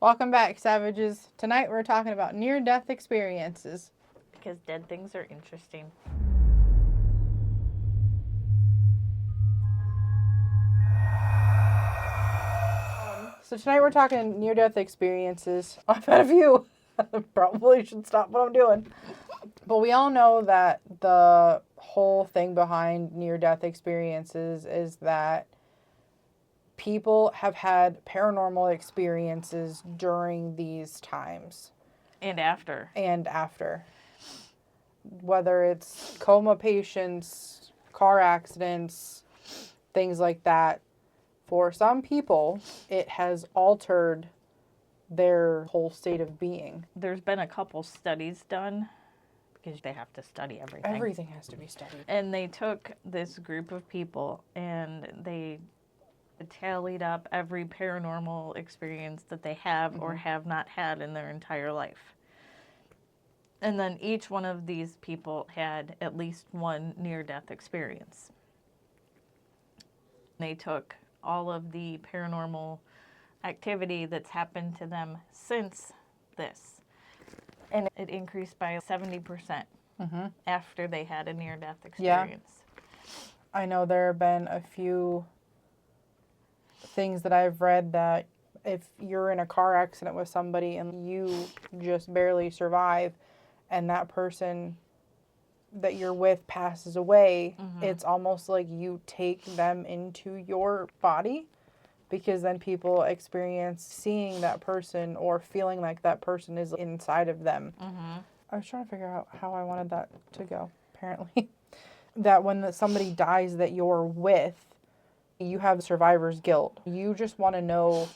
Welcome back, Savages. Tonight we're talking about near-death experiences. Because dead things are interesting. So tonight we're talking near-death experiences. I've had a few. Probably should stop what I'm doing. But we all know that the whole thing behind near-death experiences is that people have had paranormal experiences during these times. And after. Whether it's coma patients, car accidents, things like that. For some people, it has altered their whole state of being. There's been a couple studies done, because they have to study everything. Everything has to be studied. And they took this group of people and they tallied up every paranormal experience that they have or have not had in their entire life. And then each one of these people had at least one near-death experience. They took all of the paranormal activity that's happened to them since this, and it increased by 70% after they had a near-death experience. I know there have been a few things that I've read that if you're in a car accident with somebody and you just barely survive and that person that you're with passes away, it's almost like you take them into your body, because then people experience seeing that person or feeling like that person is inside of them. I was trying to figure out how I wanted that to go, apparently. That when somebody dies that you're with, you have survivor's guilt. You just want to know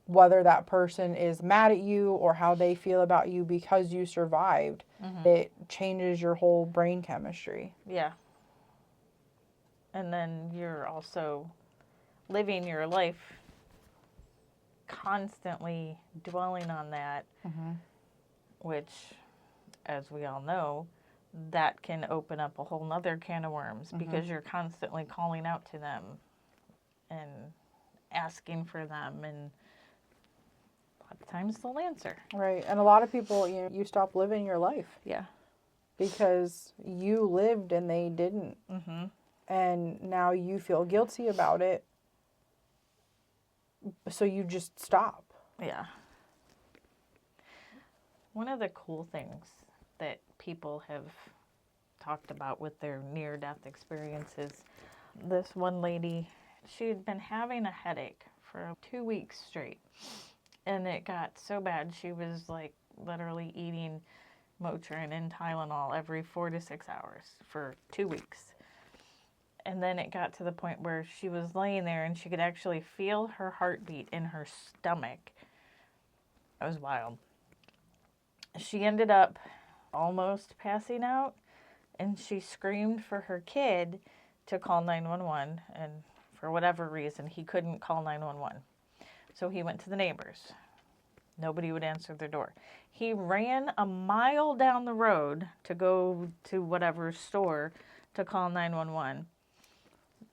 whether that person is mad at you or how they feel about you because you survived. It changes your whole brain chemistry. Yeah. And then you're also living your life constantly dwelling on that, which, as we all know, that can open up a whole nother can of worms, because you're constantly calling out to them and asking for them, and a lot of times they'll answer. Right. And a lot of people, you stop living your life. Yeah. Because you lived and they didn't. And now you feel guilty about it. So you just stop. Yeah. One of the cool things that people have talked about with their near-death experiences, this one lady, she had been having a headache for 2 weeks straight. And it got so bad, she was like literally eating Motrin and Tylenol every 4 to 6 hours for 2 weeks. And then it got to the point where she was laying there and she could actually feel her heartbeat in her stomach. It was wild. She ended up almost passing out, and she screamed for her kid to call 911, and for whatever reason, he couldn't call 911. So he went to the neighbors. Nobody would answer their door. He ran a mile down the road to go to whatever store to call 911.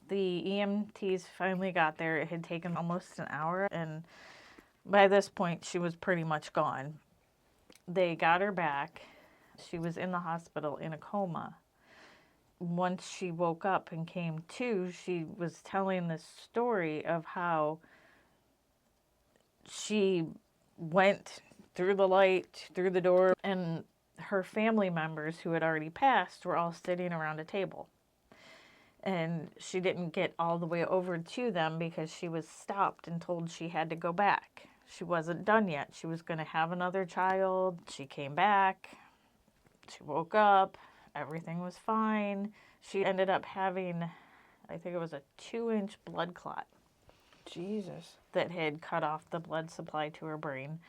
The EMTs finally got there. It had taken almost an hour, and by this point, she was pretty much gone. They got her back. She was in the hospital in a coma. Once she woke up and came to, she was telling this story of how she went through the light, through the door, and her family members who had already passed were all sitting around a table. And she didn't get all the way over to them because she was stopped and told she had to go back. She wasn't done yet. She was going to have another child. She came back. She woke up. Everything was fine. She ended up having, I think it was a 2-inch blood clot. Jesus. That had cut off the blood supply to her brain.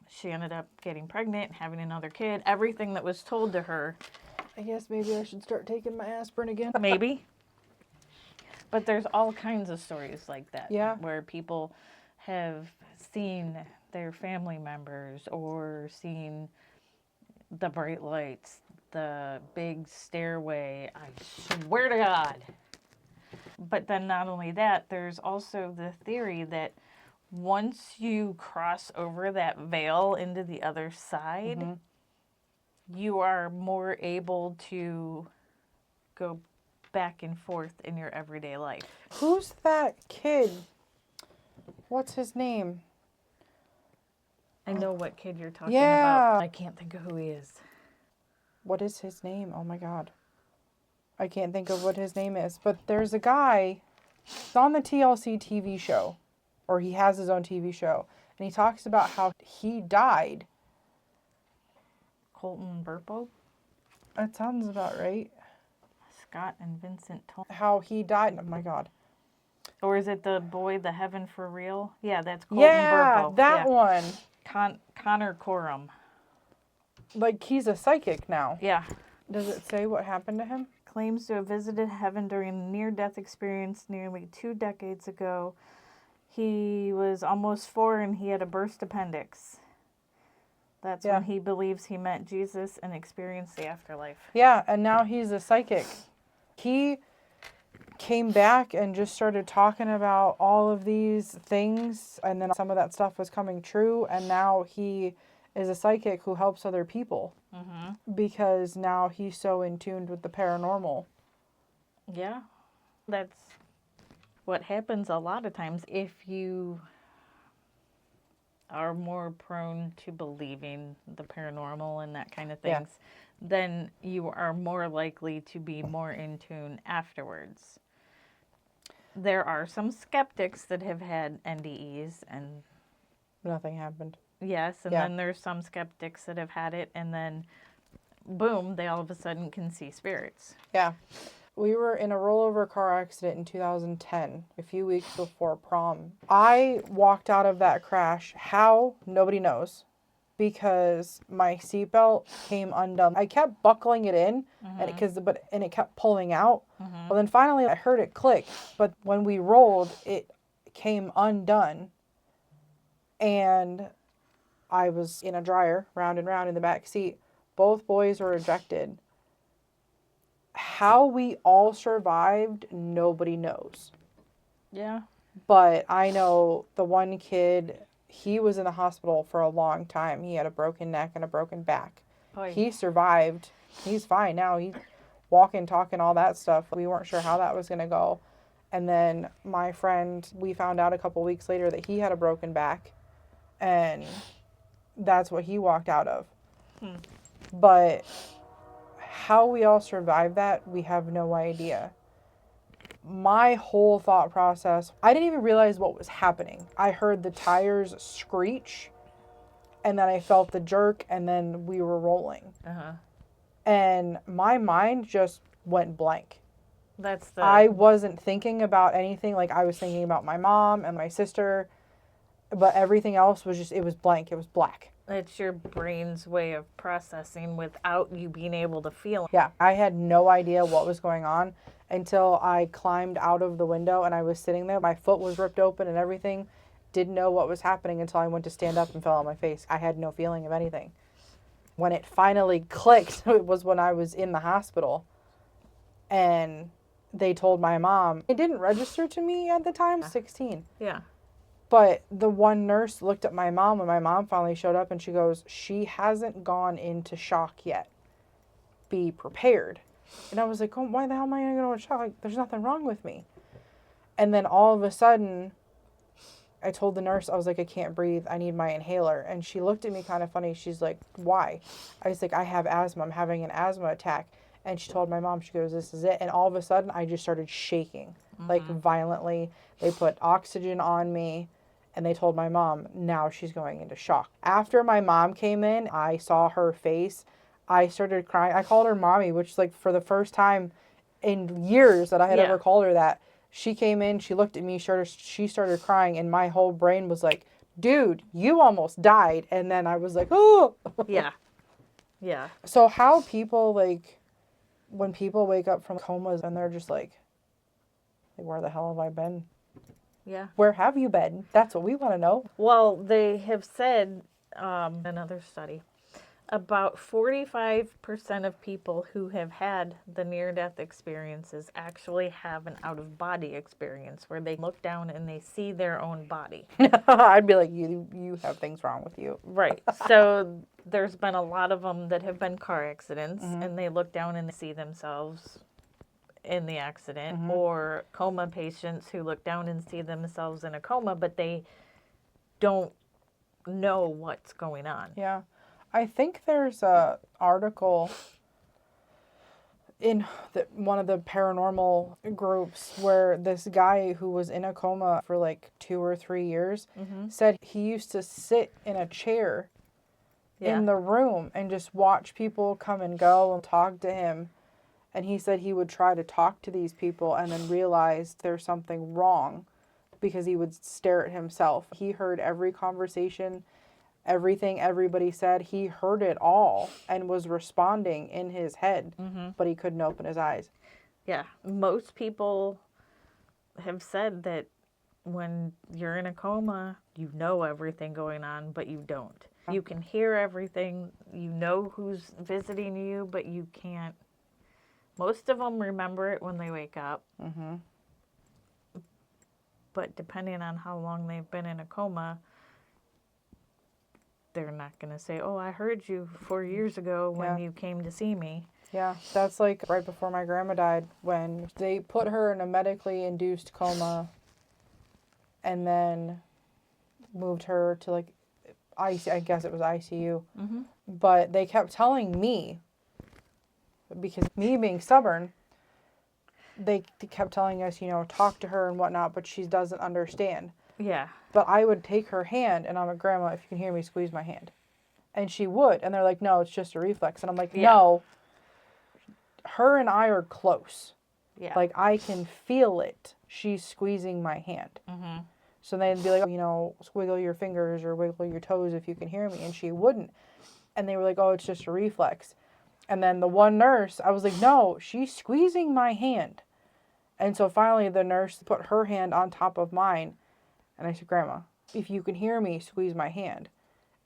She ended up getting pregnant, having another kid. Everything that was told to her. I guess maybe I should start taking my aspirin again. Maybe. But there's all kinds of stories like that. Yeah. Where people have seen their family members or seen the bright lights, the big stairway. I swear to God. But then not only that, there's also the theory that once you cross over that veil into the other side, you are more able to go back and forth in your everyday life. Who's that kid? What's his name? I know what kid you're talking Yeah. about. I can't think of who he is. What is his name? Oh my God. I can't think of what his name is. But there's a guy on the TLC TV show, or he has his own TV show, and he talks about how he died. Colton Burpo? That sounds about right. Scott and Vincent Tol. How he died. Oh my God. Or is it the boy, the Heaven for Real? Yeah, that's Colton Yeah, Burpo. that one. Connor Corum. Like, he's a psychic now. Yeah. Does it say what happened to him? Claims to have visited heaven during a near-death experience nearly 2 decades ago. He was almost 4 and he had a burst appendix. That's when he believes he met Jesus and experienced the afterlife. Yeah, and now he's a psychic. He came back and just started talking about all of these things, and then some of that stuff was coming true, and now he is a psychic who helps other people because now he's so in tune with the paranormal. Yeah, that's what happens a lot of times. If you are more prone to believing the paranormal and that kind of things, then you are more likely to be more in tune afterwards. There are some skeptics that have had NDEs and Nothing happened. yes, and then there's some skeptics that have had it and then boom, they all of a sudden can see spirits. Yeah. We were in a rollover car accident in 2010, a few weeks before prom. I walked out of that crash. How? Nobody knows. Because my seatbelt came undone. I kept buckling it in, and it kept pulling out. Well, then finally I heard it click. But when we rolled, it came undone. And I was in a dryer, round and round in the back seat. Both boys were ejected. How we all survived, nobody knows. Yeah. But I know the one kid, he was in the hospital for a long time. He had a broken neck and a broken back. Oy. He survived. He's fine now. He's walking, talking, all that stuff. We weren't sure how that was going to go. And then my friend, we found out a couple weeks later that he had a broken back. And that's what he walked out of. But how we all survived that, we have no idea. My whole thought process, I didn't even realize what was happening. I heard the tires screech, and then I felt the jerk, and then we were rolling. And my mind just went blank. I wasn't thinking about anything. Like, I was thinking about my mom and my sister, but everything else was just, it was blank. It was black. It's your brain's way of processing without you being able to feel it. Yeah, I had no idea what was going on until I climbed out of the window and I was sitting there. My foot was ripped open and everything. Didn't know what was happening until I went to stand up and fell on my face. I had no feeling of anything. When it finally clicked, it was when I was in the hospital. And they told my mom. It didn't register to me at the time, 16. Yeah. But the one nurse looked at my mom when my mom finally showed up and she goes, she hasn't gone into shock yet. Be prepared. And I was like, oh, why the hell am I going to go into shock? Like, there's nothing wrong with me. And then all of a sudden, I told the nurse, I was like, I can't breathe. I need my inhaler. And she looked at me kind of funny. She's like, why? I was like, I have asthma. I'm having an asthma attack. And she told my mom, she goes, this is it. And all of a sudden, I just started shaking, like violently. They put oxygen on me. And they told my mom, now she's going into shock. After my mom came in, I saw her face. I started crying. I called her mommy, which is like for the first time in years that I had ever called her that. She came in, she looked at me, she started crying, and my whole brain was like, dude, you almost died. And then I was like, oh. Yeah. Yeah. So how people, like, when people wake up from comas and they're just like, where the hell have I been? Yeah. Where have you been? That's what we want to know. Well, they have said, another study, About 45% of people who have had the near-death experiences actually have an out-of-body experience where they look down and they see their own body. I'd be like, you have things wrong with you. Right. So there's been a lot of them that have been car accidents, and they look down and see themselves in the accident, or coma patients who look down and see themselves in a coma, but they don't know what's going on. Yeah. I think there's a article in one of the paranormal groups where this guy who was in a coma for like 2 or 3 years said he used to sit in a chair in the room and just watch people come and go and talk to him. And he said he would try to talk to these people and then realize there's something wrong because he would stare at himself. He heard every conversation, everything everybody said. He heard it all and was responding in his head, but he couldn't open his eyes. Yeah. Most people have said that when you're in a coma, you know everything going on, but you don't. You can hear everything. You know who's visiting you, but you can't. Most of them remember it when they wake up. But depending on how long they've been in a coma, they're not going to say, oh, I heard you 4 years ago when you came to see me. Yeah, that's like right before my grandma died, when they put her in a medically induced coma and then moved her to like I guess it was ICU. But they kept telling me, because me being stubborn, they kept telling us, talk to her and whatnot, but she doesn't understand. Yeah. But I would take her hand, and I'm like, Grandma, if you can hear me, squeeze my hand. And she would. And they're like, no, it's just a reflex. And I'm like, no, her and I are close. Yeah. Like, I can feel it. She's squeezing my hand. So they'd be like, wiggle your fingers or wiggle your toes if you can hear me. And she wouldn't. And they were like, oh, it's just a reflex. And then the one nurse, I was like, no, she's squeezing my hand. And so finally the nurse put her hand on top of mine. And I said, Grandma, if you can hear me, squeeze my hand.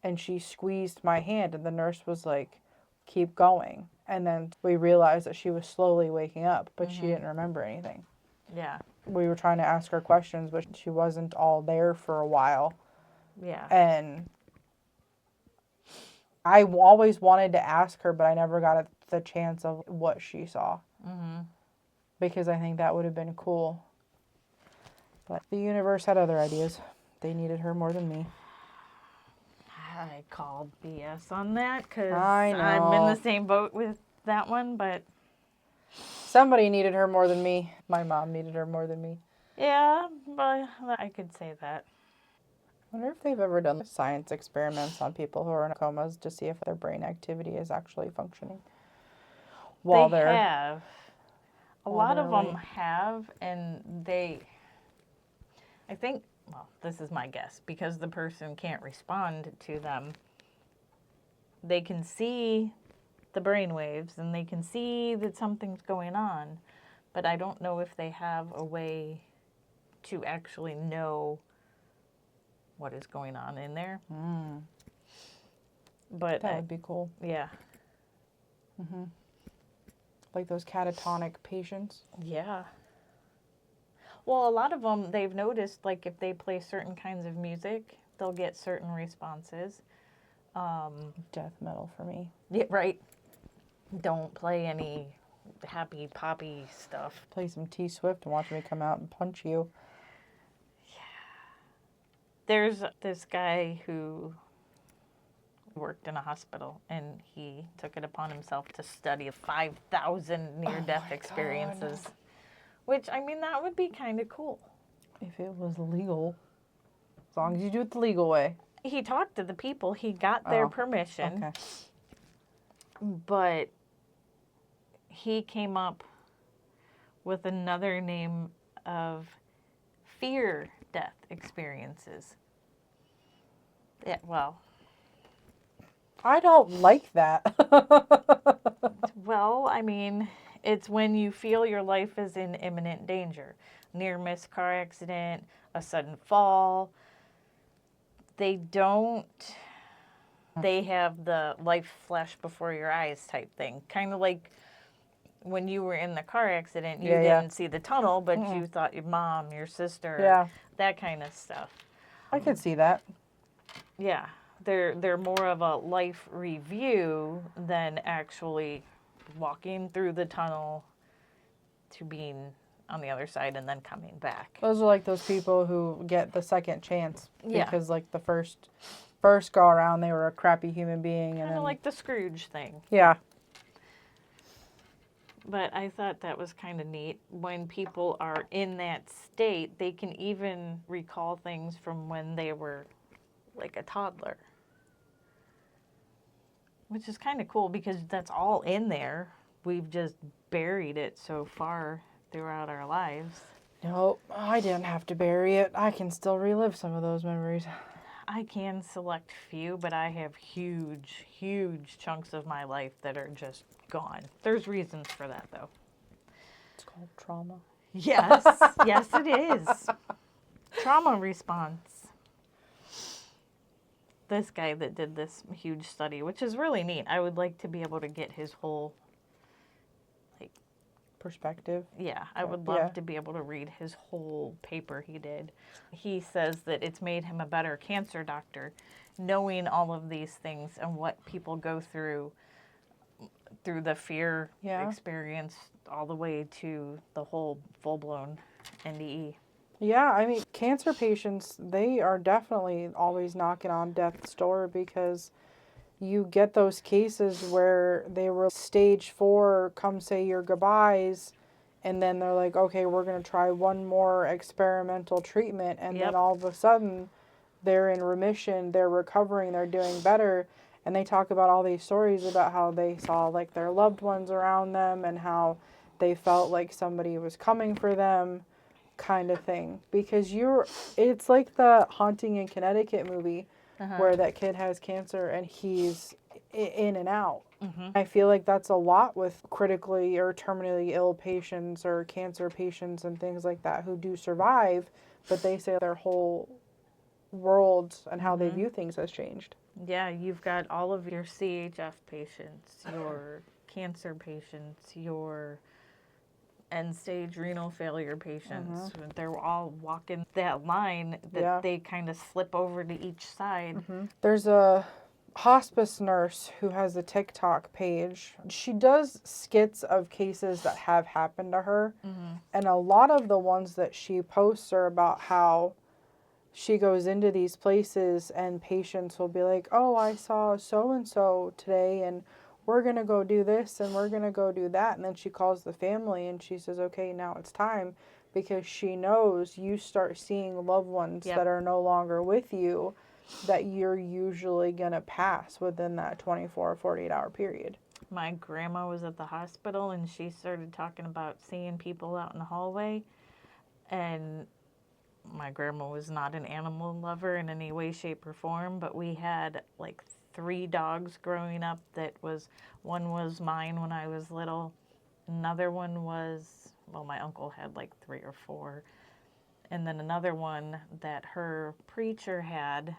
And she squeezed my hand. And the nurse was like, keep going. And then we realized that she was slowly waking up, but she didn't remember anything. Yeah. We were trying to ask her questions, but she wasn't all there for a while. Yeah. And I always wanted to ask her, but I never got the chance of what she saw. Because I think that would have been cool. But the universe had other ideas. They needed her more than me. I called BS on that because I know. I'm in the same boat with that one, but Somebody needed her more than me. My mom needed her more than me. yeah, but I could say that. I wonder if they've ever done science experiments on people who are in comas to see if their brain activity is actually functioning while They they're have. A while lot they're of them awake. have, and I think, well, this is my guess, because the person can't respond to them, they can see the brain waves and they can see that something's going on, but I don't know if they have a way to actually know what is going on in there. But That would be cool. yeah. Like those catatonic patients. Yeah. Well, a lot of them, they've noticed, like, if they play certain kinds of music, they'll get certain responses. Death metal for me. Yeah, right. Don't play any happy poppy stuff. Play some T-Swift and watch me come out and punch you. There's this guy who worked in a hospital, and he took it upon himself to study 5,000 near-death experiences. God. Which, I mean, that would be kind of cool. If it was legal. As long as you do it the legal way. He talked to the people. He got their permission. Okay. But he came up with another name of fear death experiences. Yeah, well, I don't like that. I mean, it's when you feel your life is in imminent danger. Near-miss car accident, a sudden fall. They don't They have the life flash before your eyes type thing. Kind of like when you were in the car accident, you Yeah. didn't see the tunnel, but you thought your mom, your sister, Yeah. that kind of stuff. I could see that. Yeah, they're more of a life review than actually walking through the tunnel to being on the other side and then coming back. Those are like those people who get the second chance. Yeah. Because like the first go around they were a crappy human being and Kind then of like the Scrooge thing. yeah. But I thought that was kind of neat. When people are in that state, they can even recall things from when they were like a toddler. Which is kind of cool because that's all in there. We've just buried it so far throughout our lives. Nope, I didn't have to bury it. I can still relive some of those memories. I can select few, but I have huge, huge chunks of my life that are just gone. There's reasons for that, though. It's called trauma. Yes, yes, it is. Trauma response. This guy that did this huge study, which is really neat. I would like to be able to get his whole, Perspective. I would love to be able to read his whole paper he did. He says that it's made him a better cancer doctor, knowing all of these things and what people go through the fear experience all the way to the whole full-blown NDE. Yeah, I mean, cancer patients, they are definitely always knocking on death's door because you get those cases where they were stage 4, come say your goodbyes, and then they're like, okay, we're going to try one more experimental treatment, and then all of a sudden they're in remission, they're recovering, they're doing better, and they talk about all these stories about how they saw like their loved ones around them and how they felt like somebody was coming for them, kind of thing. Because it's like the Haunting in Connecticut movie where that kid has cancer and he's in and out. I feel like that's a lot with critically or terminally ill patients or cancer patients and things like that who do survive, but they say their whole world and how they view things has changed. Yeah, you've got all of your CHF patients, your cancer patients, your end-stage renal failure patients. They're all walking that line that they kind of slip over to each side. There's a hospice nurse who has a TikTok page. She does skits of cases that have happened to her. And a lot of the ones that she posts are about how she goes into these places and patients will be like, oh, I saw so-and-so today and we're going to go do this and we're going to go do that. And then she calls the family and she says, okay, now it's time, because she knows you start seeing loved ones that are no longer with you, that you're usually going to pass within that 24 or 48 hour period. My grandma was at the hospital and she started talking about seeing people out in the hallway. And my grandma was not an animal lover in any way, shape, or form, but we had like 3 dogs growing up one was mine when I was little. Another one was, my uncle had like 3 or 4. And then another one that her preacher had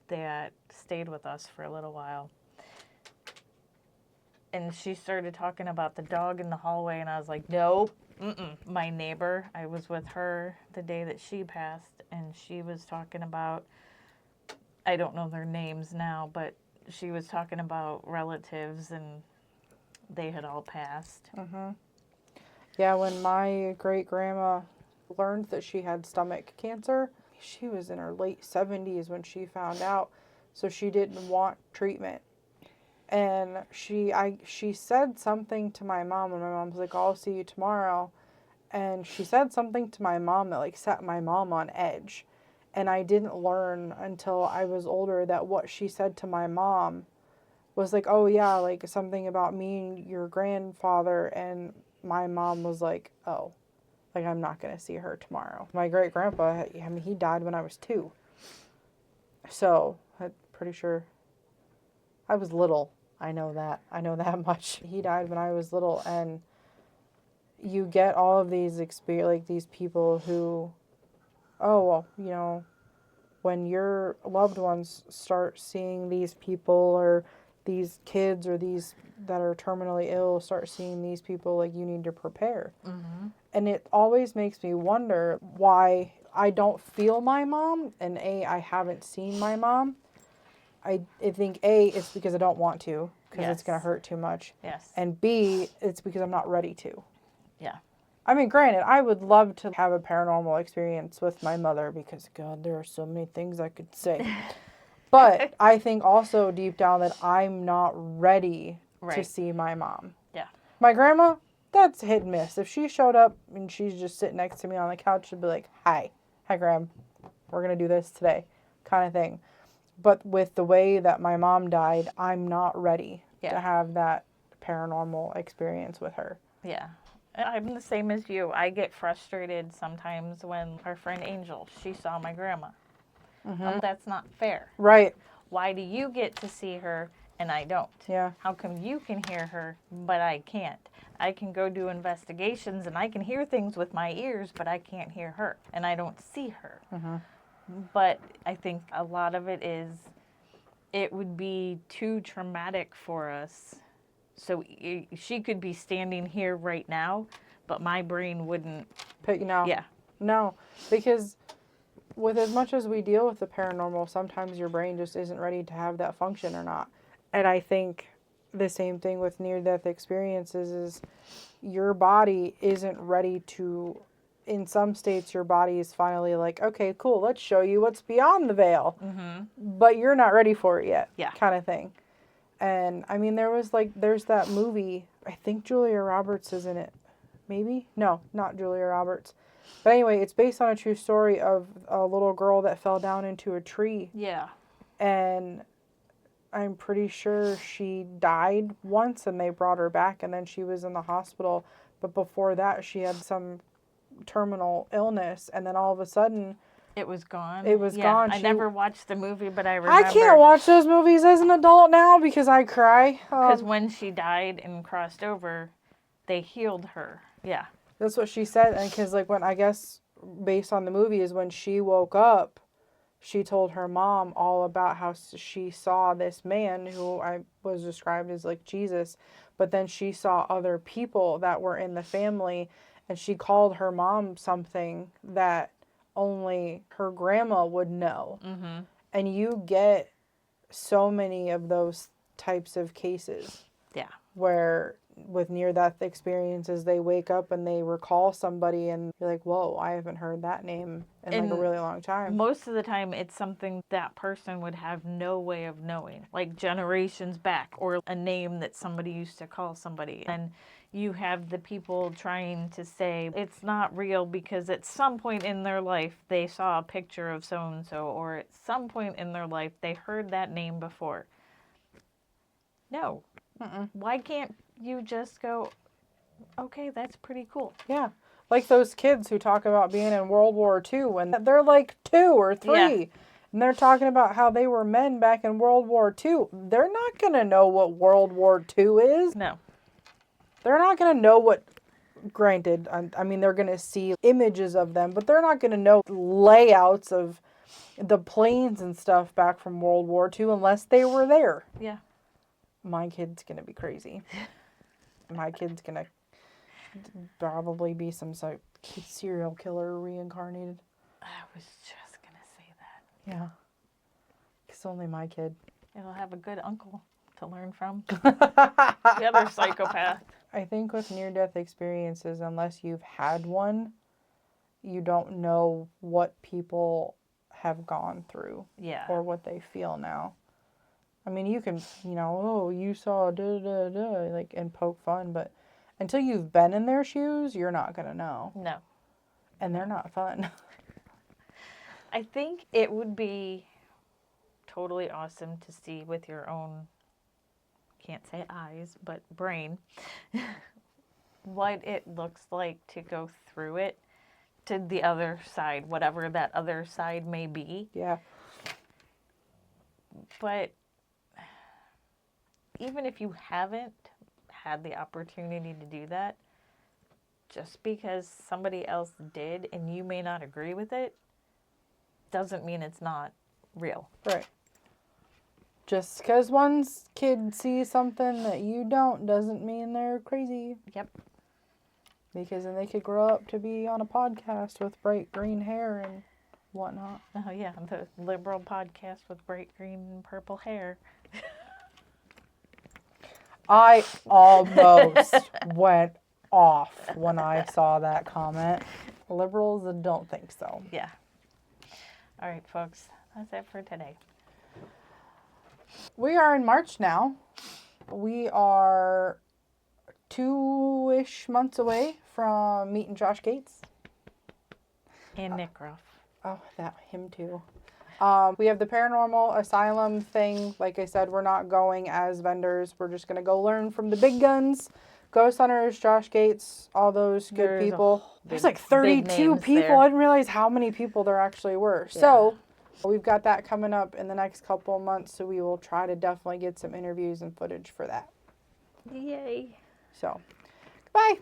that stayed with us for a little while. And she started talking about the dog in the hallway, and I was like, nope, My neighbor, I was with her the day that she passed, and she was talking about, I don't know their names now, but she was talking about relatives, and they had all passed. Mm-hmm. Yeah, when my great-grandma learned that she had stomach cancer, she was in her late 70s when she found out, so she didn't want treatment. And she said something to my mom, and my mom's like, I'll see you tomorrow. And she said something to my mom that, like, set my mom on edge. And I didn't learn until I was older that what she said to my mom was like, oh, yeah, like, something about me and your grandfather. And my mom was like, oh, like, I'm not going to see her tomorrow. My great-grandpa, I mean, he died when I was 2. So, I'm pretty sure I was little. I know that much. He died when I was little, and you get all of these these people who, oh, well, you know, when your loved ones start seeing these people, or these kids, or these that are terminally ill start seeing these people, like, you need to prepare. Mm-hmm. And it always makes me wonder why I don't feel my mom, and I haven't seen my mom. I think it's because I don't want to, because it's going to Yes. hurt too much. Yes. And B, it's because I'm not ready to. Yeah. I mean, granted, I would love to have a paranormal experience with my mother, because, God, there are so many things I could say. But I think also deep down that I'm not ready to Right. see my mom. Yeah. My grandma, that's hit and miss. If she showed up and she's just sitting next to me on the couch, she'd be like, hi, Graham, we're going to do this today, kind of thing. But with the way that my mom died, I'm not ready to have that paranormal experience with her. Yeah. I'm the same as you. I get frustrated sometimes when our friend Angel, she saw my grandma. That's not fair. Right. Why do you get to see her and I don't? Yeah. How come you can hear her, but I can't? I can go do investigations and I can hear things with my ears, but I can't hear her and I don't see her. But I think a lot of it is, it would be too traumatic for us. So she could be standing here right now, but my brain wouldn't. No. Yeah. No, because with as much as we deal with the paranormal, sometimes your brain just isn't ready to have that function or not. And I think the same thing with near-death experiences is your body isn't ready to, in some states, your body is finally like, okay, cool, let's show you what's beyond the veil. But you're not ready for it yet, kind of thing. And, I mean, there's that movie, I think Julia Roberts is in it. Maybe? No, not Julia Roberts. But anyway, it's based on a true story of a little girl that fell down into a tree. Yeah. And I'm pretty sure she died once and they brought her back, and then she was in the hospital. But before that, she had some terminal illness, and then all of a sudden, it was gone. It was gone. I never watched the movie, but I remember. I can't watch those movies as an adult now because I cry. Because when she died and crossed over, they healed her. Yeah. That's what she said. And because, like, when, I guess, based on the movie, is when she woke up, she told her mom all about how she saw this man who I was described as, like, Jesus. But then she saw other people that were in the family, and she called her mom something that only her grandma would know. And you get so many of those types of cases. Yeah. Where with near-death experiences, they wake up and they recall somebody and you're like, whoa, I haven't heard that name in like a really long time. Most of the time, it's something that person would have no way of knowing, like generations back, or a name that somebody used to call somebody. And you have the people trying to say it's not real because at some point in their life, they saw a picture of so-and-so, or at some point in their life, they heard that name before. No. Why can't you just go, okay, that's pretty cool? Yeah. Like those kids who talk about being in World War II and they're like 2 or 3. Yeah. And they're talking about how they were men back in World War II. They're not going to know what World War II is. No. They're not going to know what, granted, I mean, they're going to see images of them, but they're not going to know layouts of the planes and stuff back from World War II unless they were there. Yeah. My kid's going to be crazy. My kid's going to probably be some sort of serial killer reincarnated. I was just going to say that. Yeah. It's only my kid. It'll have a good uncle to learn from. The other psychopath. I think with near-death experiences, unless you've had one, you don't know what people have gone through. Yeah. Or what they feel now. I mean, you can, oh, you saw da-da-da, like, and poke fun, but until you've been in their shoes, you're not going to know. No. And they're not fun. I think it would be totally awesome to see with your own, can't say eyes, but brain, what it looks like to go through it to the other side, whatever that other side may be. Yeah. But even if you haven't had the opportunity to do that, just because somebody else did and you may not agree with it, doesn't mean it's not real. Right. Just because one kid sees something that you don't doesn't mean they're crazy. Yep. Because then they could grow up to be on a podcast with bright green hair and whatnot. Oh, yeah, the liberal podcast with bright green and purple hair. I almost went off when I saw that comment. Liberals don't think so. Yeah. All right, folks, that's it for today. We are in March now. We are 2-ish months away from meeting Josh Gates. And Nick Ruff. Oh, him too. We have the Paranormal Asylum thing. Like I said, we're not going as vendors. We're just going to go learn from the big guns. Ghost Hunters, Josh Gates, all those good people. There's like 32 people. There. I didn't realize how many people there actually were. Yeah. So we've got that coming up in the next couple of months. So we will try to definitely get some interviews and footage for that. Yay. So, goodbye.